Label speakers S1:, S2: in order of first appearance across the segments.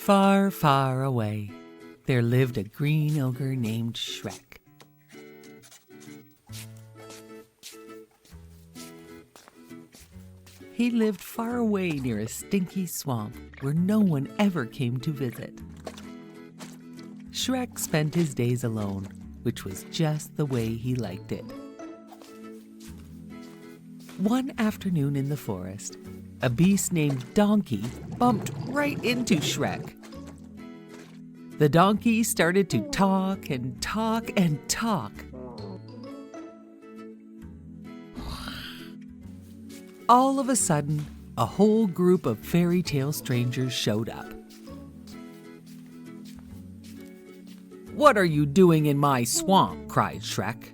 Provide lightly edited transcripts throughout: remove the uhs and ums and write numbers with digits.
S1: Far, far away, there lived a green ogre named Shrek. He lived far away near a stinky swamp where no one ever came to visit. Shrek spent his days alone, which was just the way he liked it. One afternoon in the forest, a beast named Donkey bumped right into Shrek. The donkey started to talk and talk and talk. All of a sudden, a whole group of fairy tale strangers showed up. "What are you doing in my swamp?" cried Shrek.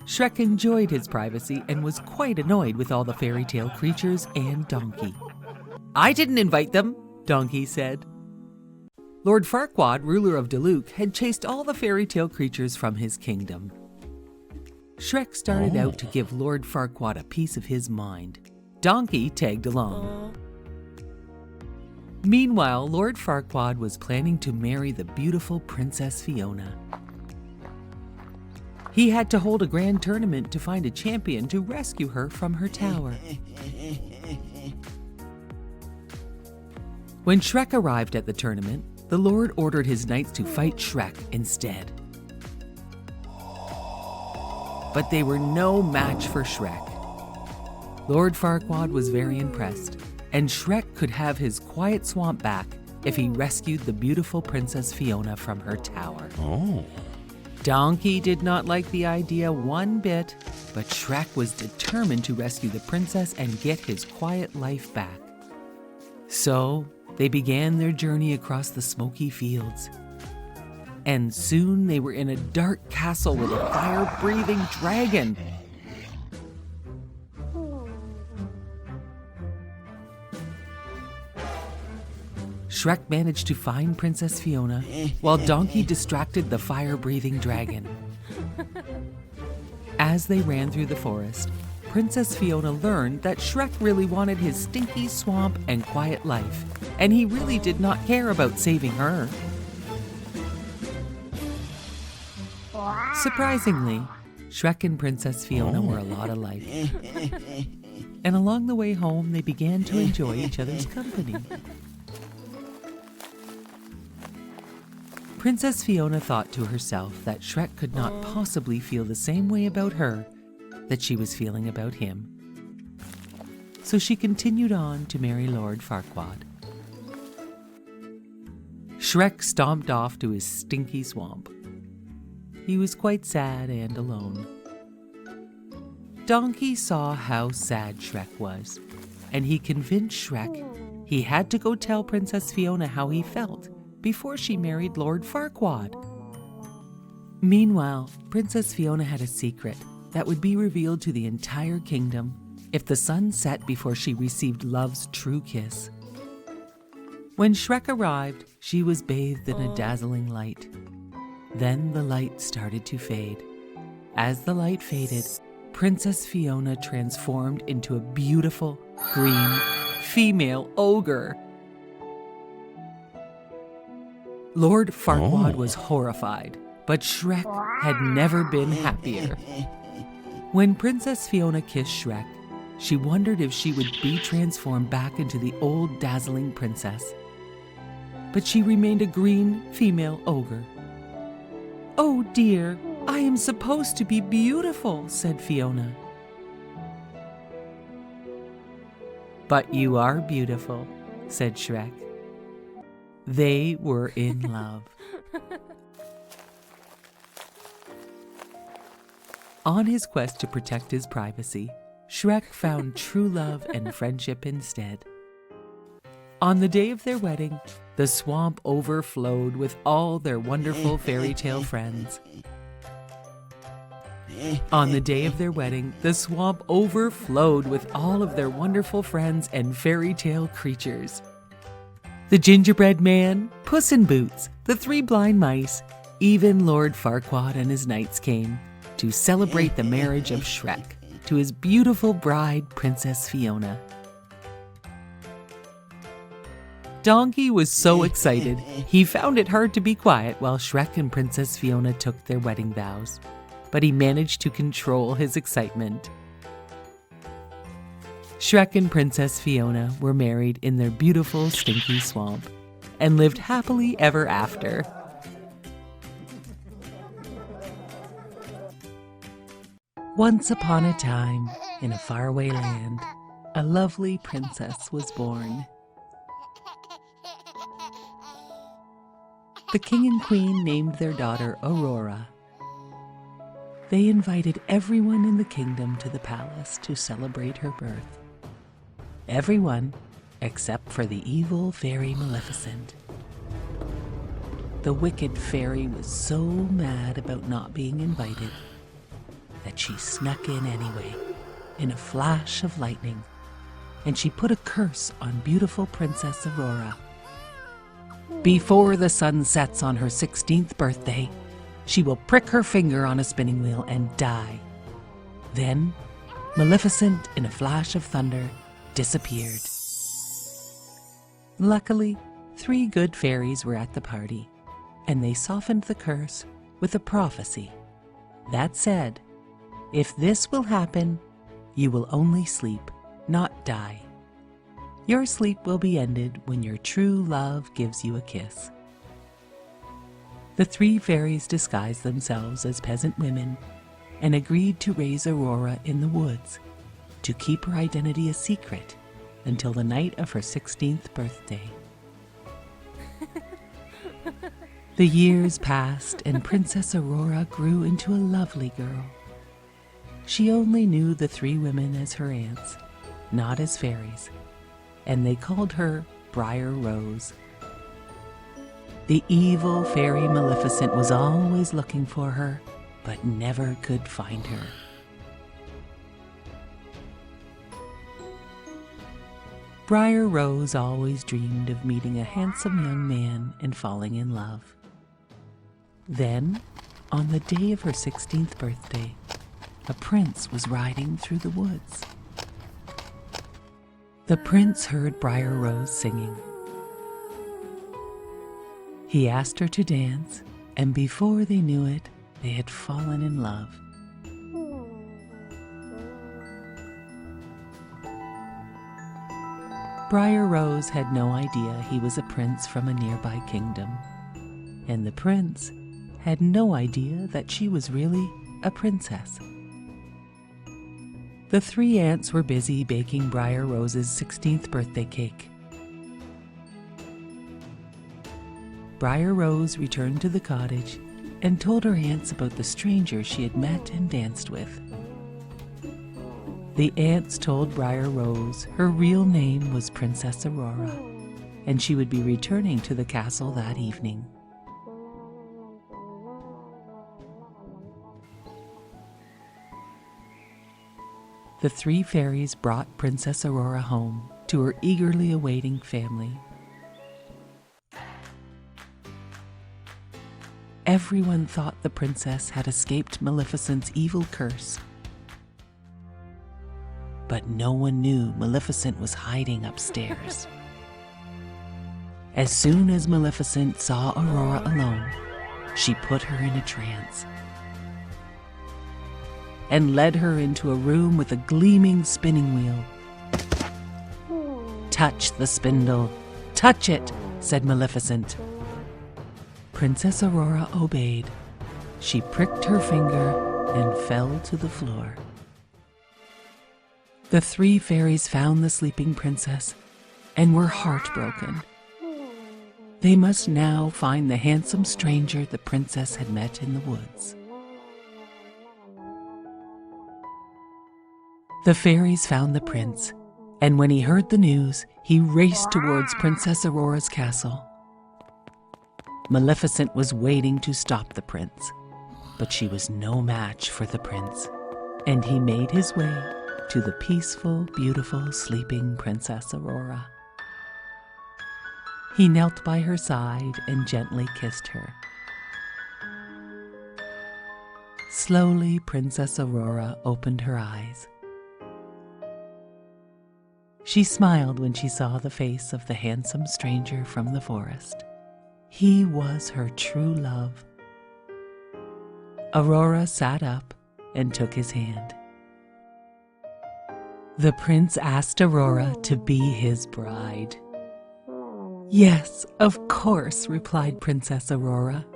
S1: Shrek enjoyed his privacy and was quite annoyed with all the fairy tale creatures and Donkey. "I didn't invite them," Donkey said. Lord Farquaad, ruler of Diluc, had chased all the fairy tale creatures from his kingdom. Shrek started out to give Lord Farquaad a piece of his mind. Donkey tagged along. Meanwhile, Lord Farquaad was planning to marry the beautiful Princess Fiona. He had to hold a grand tournament to find a champion to rescue her from her tower. When Shrek arrived at the tournament, the Lord ordered his knights to fight Shrek instead. But they were no match for Shrek. Lord Farquaad was very impressed, and Shrek could have his quiet swamp back if he rescued the beautiful Princess Fiona from her tower. Donkey did not like the idea one bit, but Shrek was determined to rescue the princess and get his quiet life back. So they began their journey across the smoky fields. And soon they were in a dark castle with a fire-breathing dragon. Shrek managed to find Princess Fiona, while Donkey distracted the fire-breathing dragon. As they ran through the forest, Princess Fiona learned that Shrek really wanted his stinky swamp and quiet life, and he really did not care about saving her. Surprisingly, Shrek and Princess Fiona were a lot alike. And along the way home, they began to enjoy each other's company. Princess Fiona thought to herself that Shrek could not possibly feel the same way about her that she was feeling about him. So she continued on to marry Lord Farquaad. Shrek stomped off to his stinky swamp. He was quite sad and alone. Donkey saw how sad Shrek was, and he convinced Shrek he had to go tell Princess Fiona how he felt before she married Lord Farquaad. Meanwhile, Princess Fiona had a secret that would be revealed to the entire kingdom if the sun set before she received love's true kiss. When Shrek arrived, she was bathed in a dazzling light. Then the light started to fade. As the light faded, Princess Fiona transformed into a beautiful, green, female ogre. Lord Farquaad was horrified, but Shrek had never been happier. When Princess Fiona kissed Shrek, she wondered if she would be transformed back into the old dazzling princess. But she remained a green female ogre. "Oh dear, I am supposed to be beautiful," said Fiona. "But you are beautiful," said Shrek. They were in love. On his quest to protect his privacy, Shrek found true love and friendship instead. On the day of their wedding, the swamp overflowed with all their wonderful fairy tale friends. On the day of their wedding, the swamp overflowed with all of their wonderful friends and fairy tale creatures. The Gingerbread Man, Puss in Boots, the Three Blind Mice, even Lord Farquaad and his knights came to celebrate the marriage of Shrek to his beautiful bride, Princess Fiona. donkey was so excited, he found it hard to be quiet while Shrek and Princess Fiona took their wedding vows. But he managed to control his excitement. Shrek and Princess Fiona were married in their beautiful stinky swamp and lived happily ever after. Once upon a time, in a faraway land, a lovely princess was born. The king and queen named their daughter Aurora. They invited everyone in the kingdom to the palace to celebrate her birth. Everyone except for the evil fairy Maleficent. The wicked fairy was so mad about not being invited that she snuck in anyway, in a flash of lightning, and she put a curse on beautiful Princess Aurora. Before the sun sets on her 16th birthday, she will prick her finger on a spinning wheel and die. Then, Maleficent, in a flash of thunder, disappeared. Luckily, 3 good fairies were at the party, and they softened the curse with a prophecy that said, "If this will happen, you will only sleep, not die. Your sleep will be ended when your true love gives you a kiss." The 3 fairies disguised themselves as peasant women and agreed to raise Aurora in the woods to keep her identity a secret until the night of her 16th birthday. The years passed and Princess Aurora grew into a lovely girl. She only knew the 3 women as her aunts, not as fairies, and they called her Briar Rose. The evil fairy Maleficent was always looking for her, but never could find her. Briar Rose always dreamed of meeting a handsome young man and falling in love. Then, on the day of her 16th birthday, a prince was riding through the woods. The prince heard Briar Rose singing. He asked her to dance, and before they knew it, they had fallen in love. Briar Rose had no idea he was a prince from a nearby kingdom, and the prince had no idea that she was really a princess. The 3 aunts were busy baking Briar Rose's 16th birthday cake. Briar Rose returned to the cottage and told her aunts about the stranger she had met and danced with. The aunts told Briar Rose her real name was Princess Aurora, and she would be returning to the castle that evening. The 3 fairies brought Princess Aurora home to her eagerly awaiting family. Everyone thought the princess had escaped Maleficent's evil curse. But no one knew Maleficent was hiding upstairs. As soon as Maleficent saw Aurora alone, she put her in a trance and led her into a room with a gleaming spinning wheel. "Touch the spindle, touch it," said Maleficent. Princess Aurora obeyed. She pricked her finger and fell to the floor. The 3 fairies found the sleeping princess and were heartbroken. They must now find the handsome stranger the princess had met in the woods. The fairies found the prince, and when he heard the news, he raced towards Princess Aurora's castle. Maleficent was waiting to stop the prince, but she was no match for the prince, and he made his way to the peaceful, beautiful, sleeping Princess Aurora. He knelt by her side and gently kissed her. Slowly, Princess Aurora opened her eyes. She smiled when she saw the face of the handsome stranger from the forest. He was her true love. Aurora sat up and took his hand. The prince asked Aurora to be his bride. "Yes, of course," replied Princess Aurora.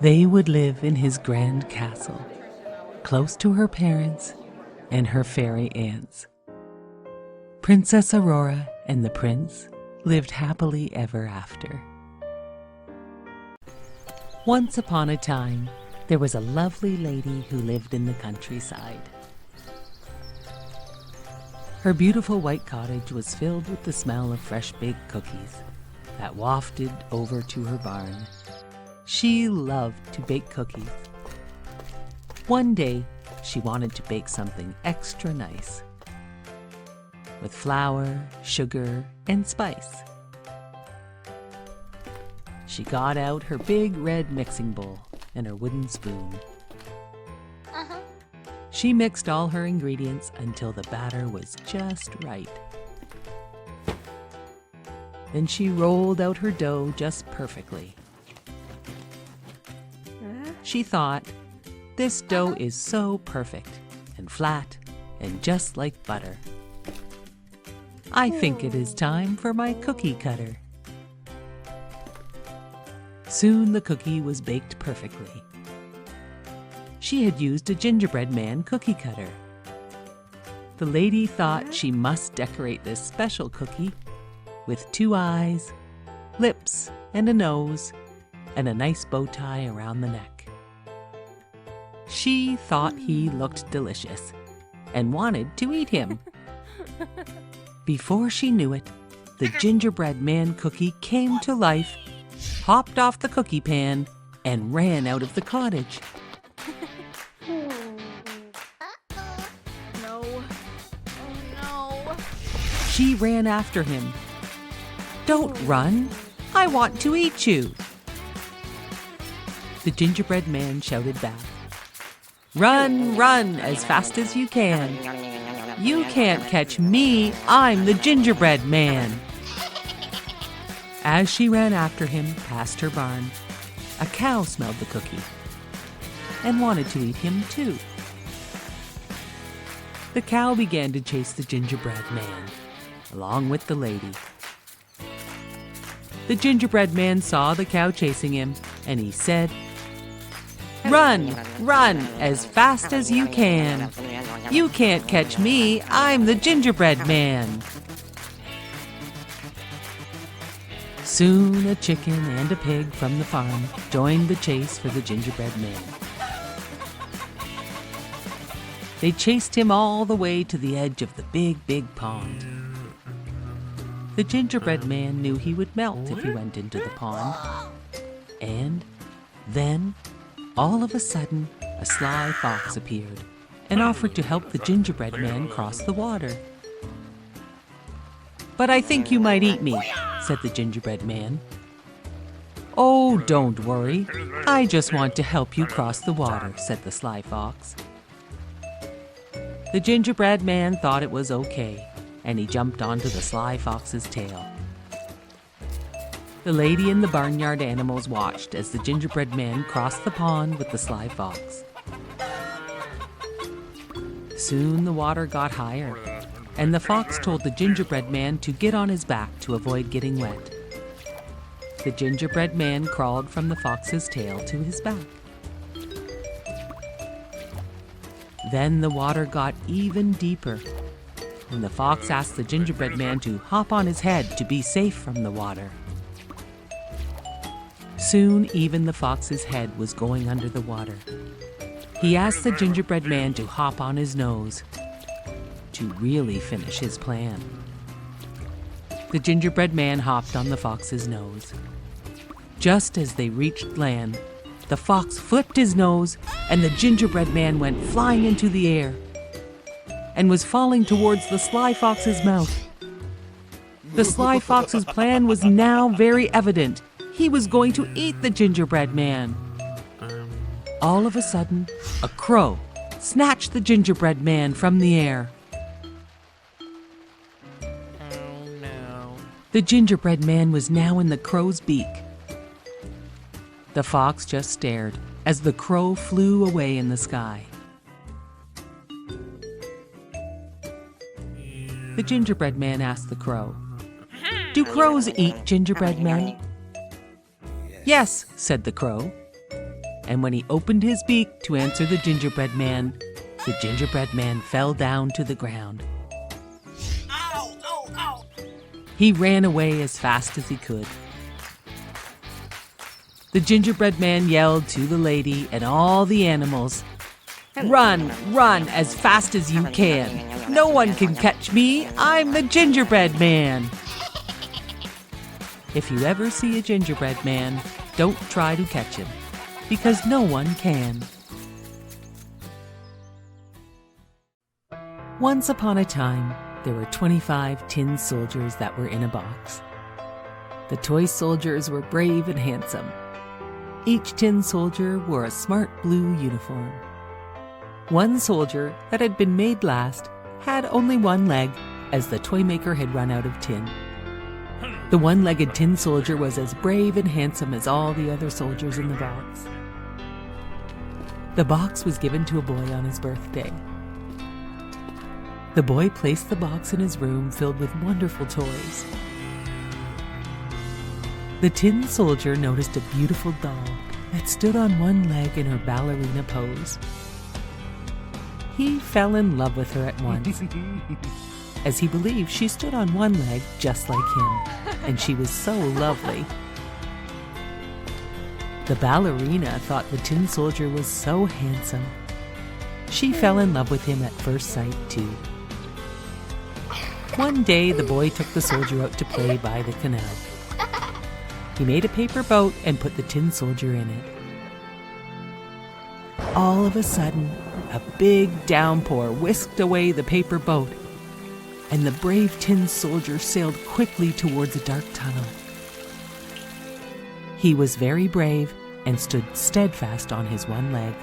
S1: They would live in his grand castle, close to her parents and her fairy aunts. Princess Aurora and the prince lived happily ever after. Once upon a time, there was a lovely lady who lived in the countryside. Her beautiful white cottage was filled with the smell of fresh baked cookies that wafted over to her barn. She loved to bake cookies. One day, she wanted to bake something extra nice with flour, sugar, and spice. She got out her big red mixing bowl and her wooden spoon. She mixed all her ingredients until the batter was just right. Then she rolled out her dough just perfectly. She thought, "This dough is so perfect and flat and just like butter. I think it is time for my cookie cutter." Soon the cookie was baked perfectly. She had used a gingerbread man cookie cutter. The lady thought she must decorate this special cookie with 2 eyes, lips, and a nose, and a nice bow tie around the neck. She thought he looked delicious and wanted to eat him. Before she knew it, the gingerbread man cookie came to life, hopped off the cookie pan, and ran out of the cottage.
S2: No. Oh no.
S1: She ran after him. "Don't run! I want to eat you!" The gingerbread man shouted back, "Run, run as fast as you can. You can't catch me, I'm the gingerbread man." As she ran after him past her barn, a cow smelled the cookie and wanted to eat him too. The cow began to chase the gingerbread man, along with the lady. The gingerbread man saw the cow chasing him, and he said, "Run, run as fast as you can. You can't catch me, I'm the gingerbread man." Soon a chicken and a pig from the farm joined the chase for the gingerbread man. They chased him all the way to the edge of the big pond. The gingerbread man knew he would melt if he went into the pond. And then, all of a sudden, a sly fox appeared and offered to help the gingerbread man cross the water. "But I think you might eat me," said the gingerbread man. "Oh, don't worry. I just want to help you cross the water," said the sly fox. The gingerbread man thought it was okay, and he jumped onto the sly fox's tail. The lady and the barnyard animals watched as the gingerbread man crossed the pond with the sly fox. Soon the water got higher, and the fox told the gingerbread man to get on his back to avoid getting wet. The gingerbread man crawled from the fox's tail to his back. Then the water got even deeper, and the fox asked the gingerbread man to hop on his head to be safe from the water. Soon even the fox's head was going under the water. He asked the gingerbread man to hop on his nose to really finish his plan. The gingerbread man hopped on the fox's nose. Just as they reached land, the fox flipped his nose and the gingerbread man went flying into the air and was falling towards the sly fox's mouth. The sly fox's plan was now very evident. He was going to eat the gingerbread man. All of a sudden, a crow snatched the gingerbread man from the air The gingerbread man was now in the crow's beak. The fox just stared as the crow flew away in the sky. The gingerbread man asked the crow, "Do crows eat gingerbread men?" "Yes," said the crow. And when he opened his beak to answer the gingerbread man fell down to the ground.
S3: Ow, ow, ow.
S1: He ran away as fast as he could. The gingerbread man yelled to the lady and all the animals, "Run, run as fast as you can. No one can catch me. I'm the gingerbread man." If you ever see a gingerbread man, don't try to catch him, because no one can. Once upon a time, there were 25 tin soldiers that were in a box. The toy soldiers were brave and handsome. Each tin soldier wore a smart blue uniform. One soldier that had been made last had only one leg, as the toy maker had run out of tin. The one-legged tin soldier was as brave and handsome as all the other soldiers in the box. The box was given to a boy on his birthday. The boy placed the box in his room filled with wonderful toys. The tin soldier noticed a beautiful doll that stood on one leg in her ballerina pose. He fell in love with her at once, as he believed she stood on one leg just like him, and she was so lovely. The ballerina thought the tin soldier was so handsome. She fell in love with him at first sight, too. One day, the boy took the soldier out to play by the canal. He made a paper boat and put the tin soldier in it. All of a sudden, a big downpour whisked away the paper boat, and the brave tin soldier sailed quickly towards a dark tunnel. He was very brave and stood steadfast on his one leg.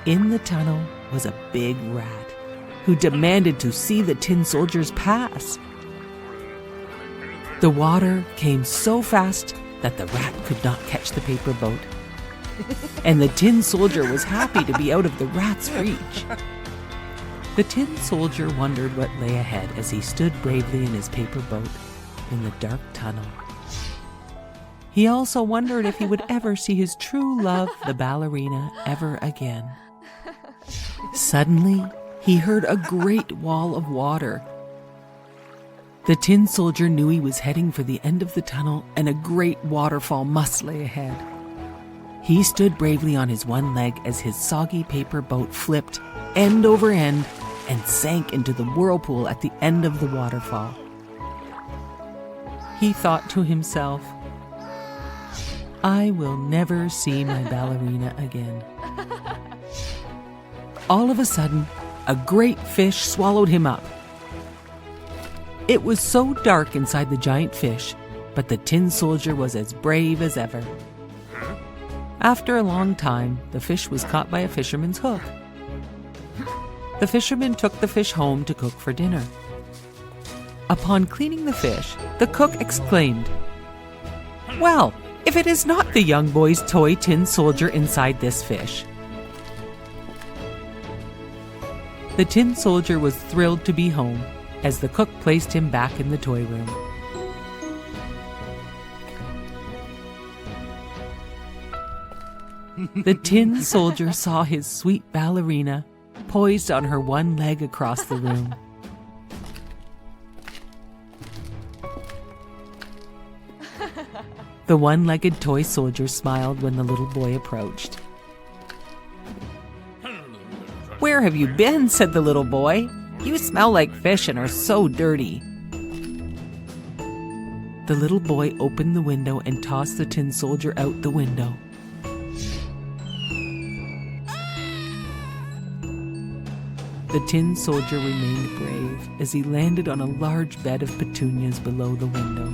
S1: In the tunnel was a big rat who demanded to see the tin soldiers pass. The water came so fast that the rat could not catch the paper boat, and the tin soldier was happy to be out of the rat's reach. The tin soldier wondered what lay ahead as he stood bravely in his paper boat in the dark tunnel. He also wondered if he would ever see his true love, the ballerina, ever again. Suddenly, he heard a great wall of water. The tin soldier knew he was heading for the end of the tunnel, and a great waterfall must lay ahead. He stood bravely on his one leg as his soggy paper boat flipped end over end and sank into the whirlpool at the end of the waterfall. He thought to himself, "I will never see my ballerina again." All of a sudden, a great fish swallowed him up. It was so dark inside the giant fish, but the tin soldier was as brave as ever. After a long time, the fish was caught by a fisherman's hook. The fisherman took the fish home to cook for dinner. Upon cleaning the fish, the cook exclaimed, "Well, if it is not the young boy's toy tin soldier inside this fish." The tin soldier was thrilled to be home as the cook placed him back in the toy room. The tin soldier saw his sweet ballerina poised on her one leg across the room. The one-legged toy soldier smiled when the little boy approached. "Where have you been?" said the little boy. "You smell like fish and are so dirty." The little boy opened the window and tossed the tin soldier out the window. The tin soldier remained brave as he landed on a large bed of petunias below the window.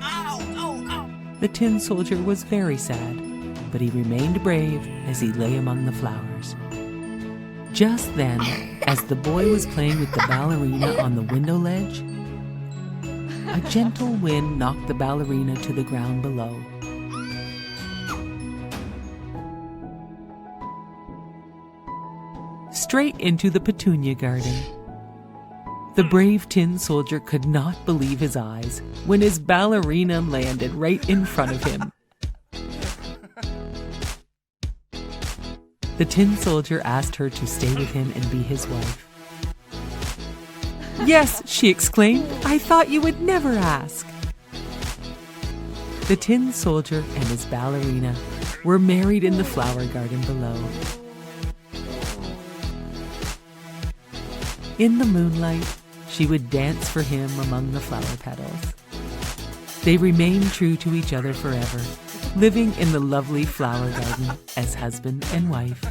S3: Ow, ow, ow.
S1: The tin soldier was very sad, but he remained brave as he lay among the flowers. Just then, as the boy was playing with the ballerina on the window ledge, a gentle wind knocked the ballerina to the ground below. Straight into the petunia garden. The brave tin soldier could not believe his eyes when his ballerina landed right in front of him. The tin soldier asked her to stay with him and be his wife. "Yes," she exclaimed, "I thought you would never ask." The tin soldier and his ballerina were married in the flower garden below. In the moonlight, she would dance for him among the flower petals. They remained true to each other forever, living in the lovely flower garden as husband and wife.